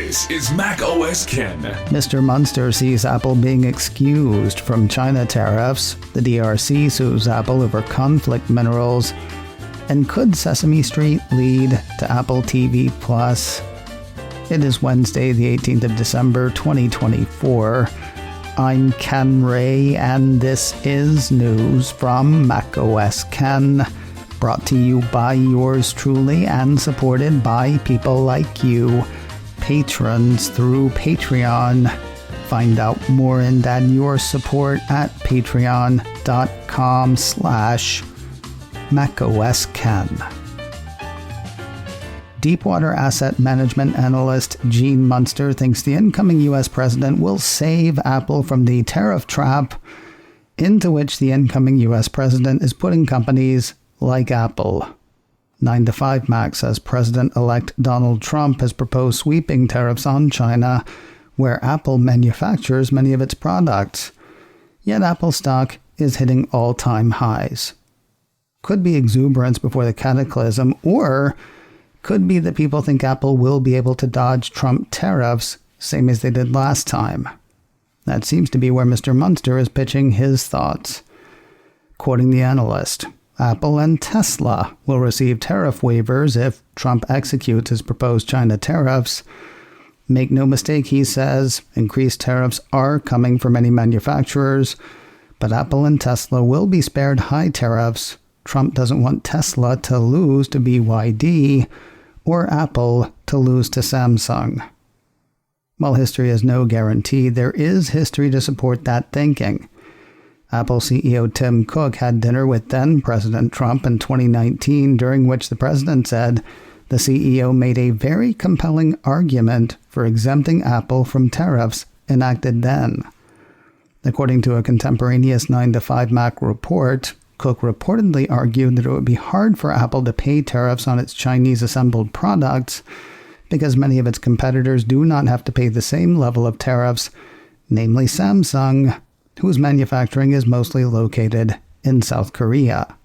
This is Mac OS Ken. Mr. Munster sees Apple being excused from China tariffs. The DRC sues Apple over conflict minerals. And could Sesame Street lead to Apple TV Plus? It is Wednesday, the 18th of December, 2024. I'm Ken Ray, and this is news from Mac OS Ken. Brought to you by yours truly and supported by people like you, patrons through Patreon. Find out more and add your support at patreon.com/MacOSKen. Deepwater asset management analyst Gene Munster thinks the incoming U.S. president will save Apple from the tariff trap into which the incoming U.S. president is putting companies like Apple. 9to5Mac says President-elect Donald Trump has proposed sweeping tariffs on China, where Apple manufactures many of its products. Yet Apple stock is hitting all-time highs. Could be exuberance before the cataclysm, or could be that people think Apple will be able to dodge Trump tariffs, same as they did last time. That seems to be where Mr. Munster is pitching his thoughts. Quoting the analyst, Apple and Tesla will receive tariff waivers if Trump executes his proposed China tariffs. Make no mistake, he says, increased tariffs are coming for many manufacturers, but Apple and Tesla will be spared high tariffs. Trump doesn't want Tesla to lose to BYD or Apple to lose to Samsung. While history is no guarantee, there is history to support that thinking. Apple CEO Tim Cook had dinner with then-President Trump in 2019, during which the president said the CEO made a very compelling argument for exempting Apple from tariffs enacted then. According to a contemporaneous 9to5Mac report, Cook reportedly argued that it would be hard for Apple to pay tariffs on its Chinese-assembled products because many of its competitors do not have to pay the same level of tariffs, namely Samsung, whose manufacturing is mostly located in South Korea.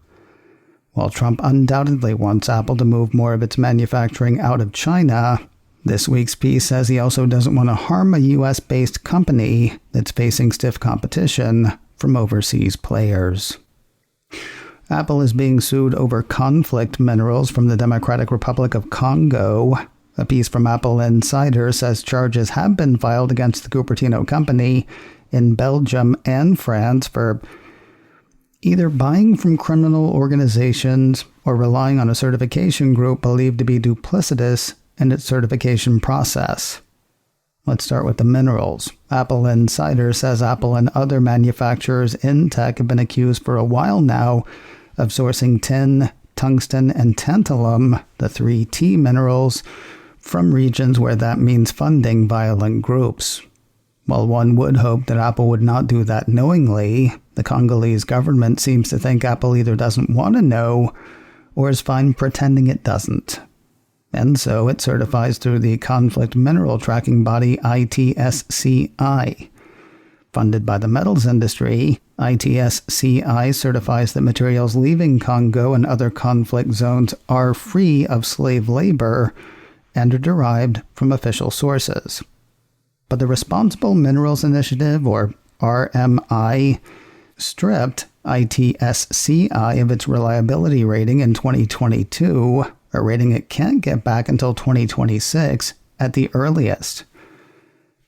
While Trump undoubtedly wants Apple to move more of its manufacturing out of China, this week's piece says he also doesn't want to harm a U.S.-based company that's facing stiff competition from overseas players. Apple is being sued over conflict minerals from the Democratic Republic of Congo. A piece from Apple Insider says charges have been filed against the Cupertino company in Belgium and France for either buying from criminal organizations or relying on a certification group believed to be duplicitous in its certification process. Let's start with the minerals. Apple Insider says Apple and other manufacturers in tech have been accused for a while now of sourcing tin, tungsten, and tantalum, the 3 T minerals, from regions where that means funding violent groups. While one would hope that Apple would not do that knowingly, the Congolese government seems to think Apple either doesn't want to know or is fine pretending it doesn't. And so it certifies through the conflict mineral tracking body ITSCI. Funded by the metals industry, ITSCI certifies that materials leaving Congo and other conflict zones are free of slave labor and are derived from official sources. But the Responsible Minerals Initiative, or RMI, stripped ITSCI of its reliability rating in 2022, a rating it can't get back until 2026 at the earliest.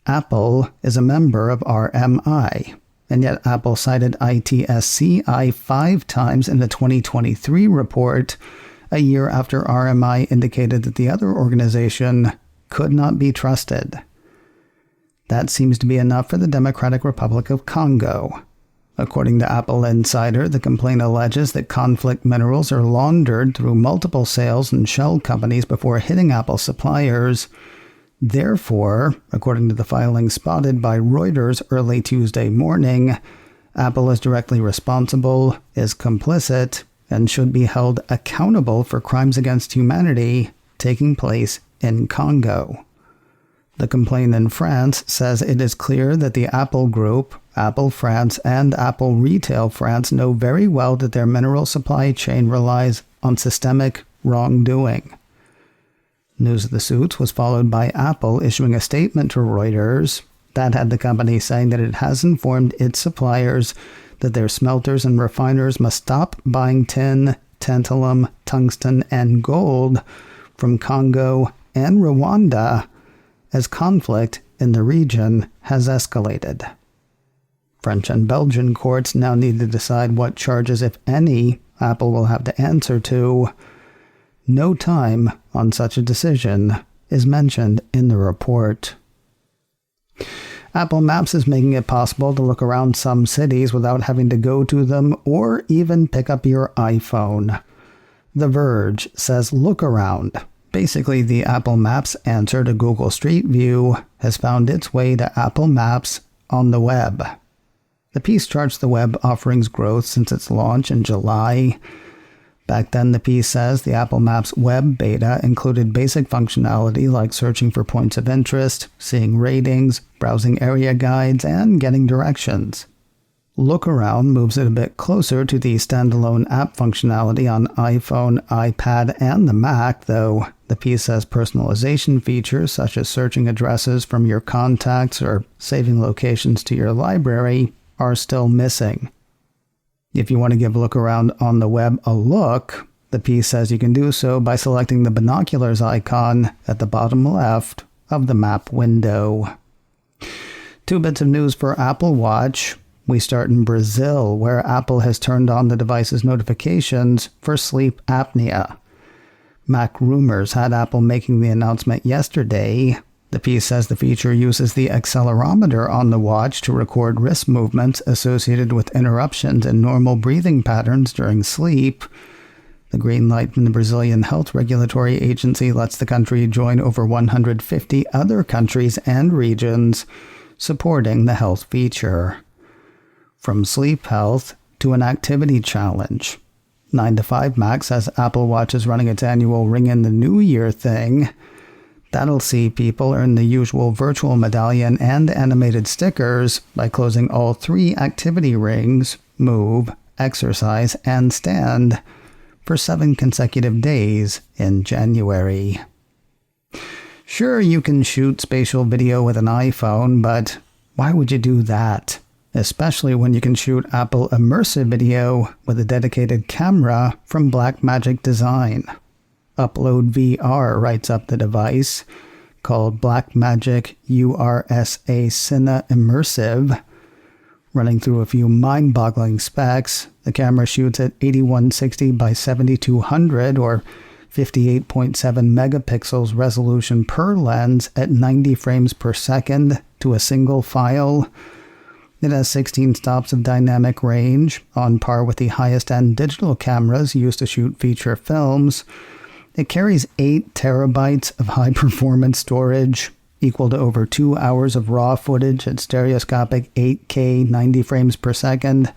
Apple is a member of RMI, and yet Apple cited ITSCI 5 times in the 2023 report, a year after RMI indicated that the other organization could not be trusted. That seems to be enough for the Democratic Republic of Congo. According to Apple Insider, the complaint alleges that conflict minerals are laundered through multiple sales and shell companies before hitting Apple suppliers. Therefore, according to the filing spotted by Reuters early Tuesday morning, Apple is directly responsible, is complicit, and should be held accountable for crimes against humanity taking place in Congo. The complaint in France says it is clear that the Apple Group, Apple France, and Apple Retail France know very well that their mineral supply chain relies on systemic wrongdoing. News of the suits was followed by Apple issuing a statement to Reuters that had the company saying that it has informed its suppliers that their smelters and refiners must stop buying tin, tantalum, tungsten, and gold from Congo and Rwanda as conflict in the region has escalated. French and Belgian courts now need to decide what charges, if any, Apple will have to answer to. No time on such a decision is mentioned in the report. Apple Maps is making it possible to look around some cities without having to go to them or even pick up your iPhone. The Verge says look around. Basically, the Apple Maps answer to Google Street View has found its way to Apple Maps on the web. The piece charts the web offering's growth since its launch in July. Back then, the piece says the Apple Maps web beta included basic functionality like searching for points of interest, seeing ratings, browsing area guides, and getting directions. Look Around moves it a bit closer to the standalone app functionality on iPhone, iPad, and the Mac, though the piece says personalization features such as searching addresses from your contacts or saving locations to your library are still missing. If you want to give Look Around on the web a look, the piece says you can do so by selecting the binoculars icon at the bottom left of the map window. 2 bits of news for Apple Watch. We start in Brazil, where Apple has turned on the device's notifications for sleep apnea. Mac Rumors had Apple making the announcement yesterday. The piece says the feature uses the accelerometer on the watch to record wrist movements associated with interruptions in normal breathing patterns during sleep. The green light from the Brazilian Health Regulatory Agency lets the country join over 150 other countries and regions supporting the health feature. From sleep health to an activity challenge. 9 to 5 Mac says Apple Watch is running its annual Ring in the New Year thing. That'll see people earn the usual virtual medallion and animated stickers by closing all 3 activity rings, move, exercise, and stand, for 7 consecutive days in January. Sure, you can shoot spatial video with an iPhone, but why would you do that? Especially when you can shoot Apple Immersive video with a dedicated camera from Blackmagic Design. Upload VR writes up the device, called Blackmagic URSA Cine Immersive. Running through a few mind-boggling specs, the camera shoots at 8160 by 7200 or 58.7 megapixels resolution per lens at 90 frames per second to a single file. It has 16 stops of dynamic range, on par with the highest-end digital cameras used to shoot feature films. It carries 8 terabytes of high-performance storage, equal to over 2 hours of raw footage at stereoscopic 8K 90 frames per second,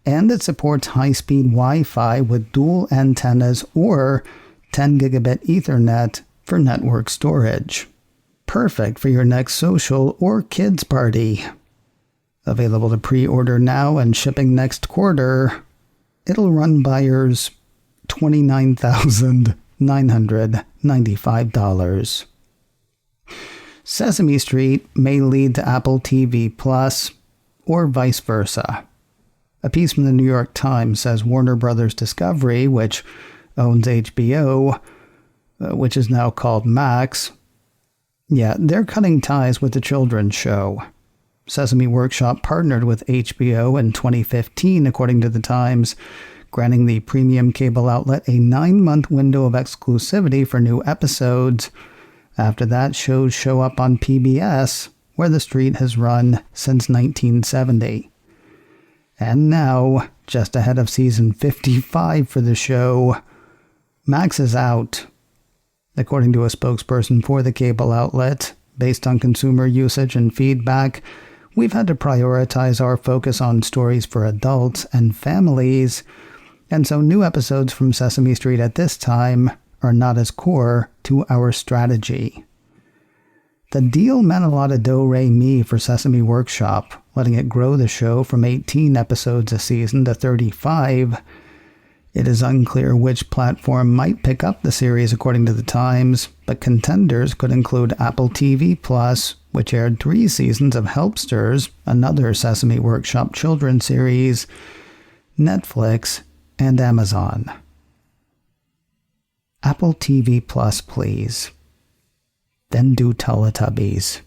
and it supports high-speed Wi-Fi with dual antennas or 10 gigabit Ethernet for network storage. Perfect for your next social or kids party. Available to pre-order now and shipping next quarter, it'll run buyers $29,995. Sesame Street may lead to Apple TV Plus, or vice versa. A piece from the New York Times says Warner Brothers Discovery, which owns HBO, which is now called Max, they're cutting ties with the children's show. Sesame Workshop partnered with HBO in 2015, according to the Times, granting the premium cable outlet a 9-month window of exclusivity for new episodes. After that, shows show up on PBS, where the street has run since 1970. And now, just ahead of season 55 for the show, Max is out. According to a spokesperson for the cable outlet, based on consumer usage and feedback, we've had to prioritize our focus on stories for adults and families, and so new episodes from Sesame Street at this time are not as core to our strategy. The deal meant a lot of do-re-mi for Sesame Workshop, letting it grow the show from 18 episodes a season to 35, It is unclear which platform might pick up the series according to the Times, but contenders could include Apple TV+, which aired 3 seasons of Helpsters, another Sesame Workshop children's series, Netflix, and Amazon. Apple TV+, please. Then do Teletubbies.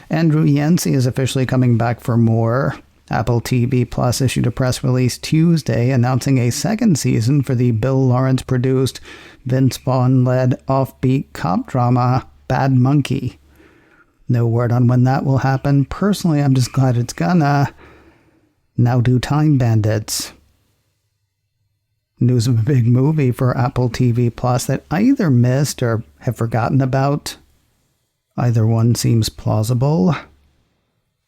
Andrew Yancey is officially coming back for more. Apple TV Plus issued a press release Tuesday announcing a second season for the Bill Lawrence-produced, Vince Vaughn-led offbeat cop drama Bad Monkey. No word on when that will happen. Personally, I'm just glad it's gonna. Now do Time Bandits. News of a big movie for Apple TV Plus that I either missed or have forgotten about. Either one seems plausible.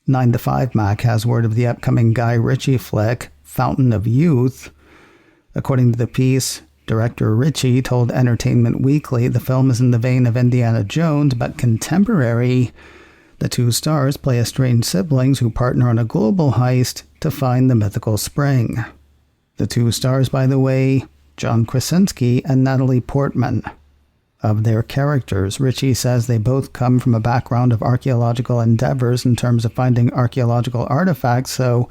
9 to 5 Mac has word of the upcoming Guy Ritchie flick, Fountain of Youth. According to the piece, director Ritchie told Entertainment Weekly the film is in the vein of Indiana Jones, but contemporary. The 2 stars play estranged siblings who partner on a global heist to find the mythical spring. The 2 stars, by the way, John Krasinski and Natalie Portman. Of their characters, Ritchie says they both come from a background of archaeological endeavors in terms of finding archaeological artifacts, so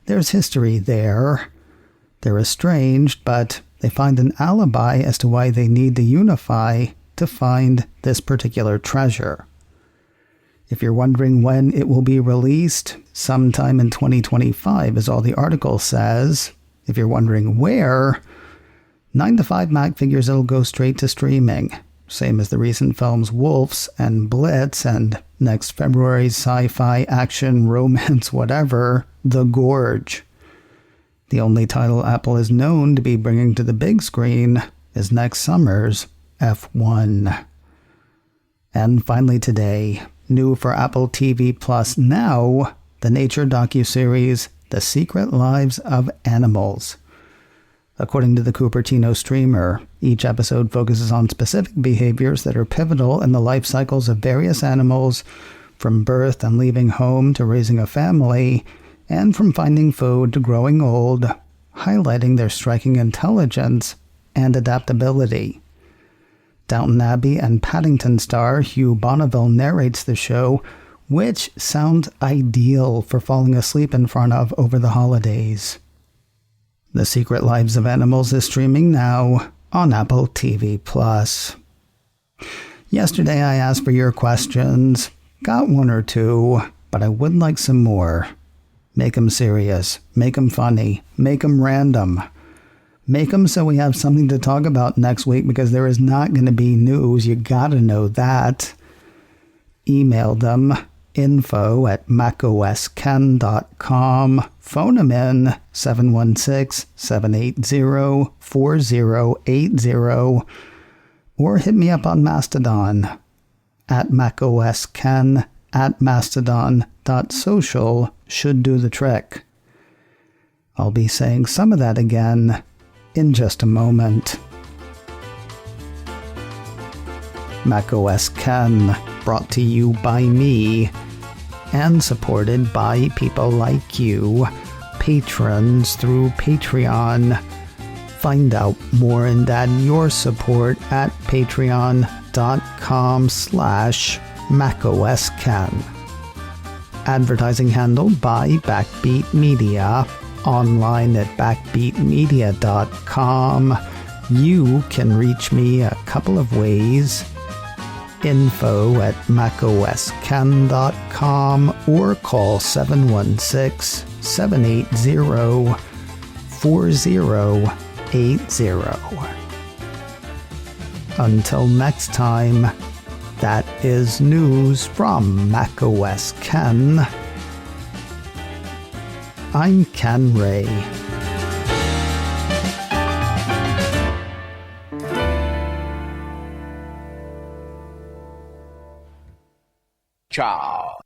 there's history there. They're estranged, but they find an alibi as to why they need to unify to find this particular treasure. If you're wondering when it will be released, sometime in 2025 is all the article says. If you're wondering where, 9 to 5 Mac figures it'll go straight to streaming, same as the recent films Wolves and Blitz and next February's sci-fi action romance whatever, The Gorge. The only title Apple is known to be bringing to the big screen is next summer's F1. And finally today, new for Apple TV Plus now, the nature docuseries The Secret Lives of Animals. According to the Cupertino streamer, each episode focuses on specific behaviors that are pivotal in the life cycles of various animals, from birth and leaving home to raising a family, and from finding food to growing old, highlighting their striking intelligence and adaptability. Downton Abbey and Paddington star Hugh Bonneville narrates the show, which sounds ideal for falling asleep in front of over the holidays. The Secret Lives of Animals is streaming now on Apple TV+. Yesterday I asked for your questions, got 1 or 2, but I would like some more. Make them serious, make them funny, make them random. Make them so we have something to talk about next week because there is not going to be news, you gotta know that. Email them. info@macosken.com. Phone them in 716-780-4080 or hit me up on Mastodon @macosken @mastodon.social should do the trick. I'll be saying some of that again in just a moment. macOS Ken, brought to you by me and supported by people like you, patrons through Patreon. Find out more and add your support at patreon.com/macosken. Advertising handled by Backbeat Media, online at backbeatmedia.com. You can reach me a couple of ways. info@macosken.com or call 716-780-4080. Until next time, that is news from macOS Ken. I'm Ken Ray. Ciao.